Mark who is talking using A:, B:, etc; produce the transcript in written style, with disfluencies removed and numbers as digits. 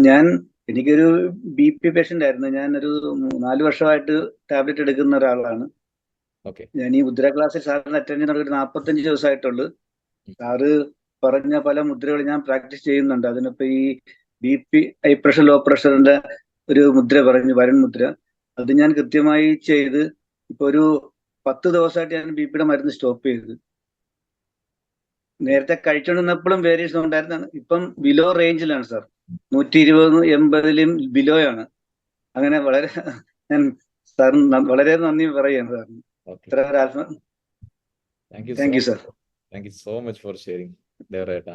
A: ഞാൻ എനിക്കൊരു BP patient ആയിരുന്നു. ഞാനൊരു 4 വർഷമായിട്ട് ടാബ്ലറ്റ് എടുക്കുന്ന ഒരാളാണ്.
B: ഓക്കെ.
A: ഞാൻ ഈ മുദ്ര ക്ലാസ്സിൽ സാറിന് അറ്റൻഡ് ചെയ്യുന്ന ഒരു 45 ദിവസമായിട്ടുള്ളൂ. സാറ് പറഞ്ഞ പല മുദ്രകൾ ഞാൻ പ്രാക്ടീസ് ചെയ്യുന്നുണ്ട്. അതിനിപ്പോ ഈ BP, ഹൈ പ്രഷർ, ലോ പ്രഷറിന്റെ ഒരു മുദ്ര പറഞ്ഞു, വരൺ മുദ്ര. അത് ഞാൻ കൃത്യമായി ചെയ്ത് ഇപ്പൊ ഒരു 10 ദിവസമായിട്ട് ഞാൻ BPയുടെ മരുന്ന് സ്റ്റോപ്പ് ചെയ്ത്. നേരത്തെ കഴിച്ചുകൊണ്ടിരുന്നപ്പോഴും വേരിയേഷൻ ഉണ്ടായിരുന്നാണ്. ഇപ്പം ബിലോ റേഞ്ചിലാണ് സാർ. 120, 80 ബിലോയാണ്. അങ്ങനെ വളരെ ഞാൻ സാറിന് വളരെ നന്ദി പറയുകയാണ് സാറിന്.
B: Okay.
A: ഇത്ര ഒരു ആത്മ
B: Thank you
A: thank
B: so
A: you sir.
B: Thank you so much for sharing, Devaratta.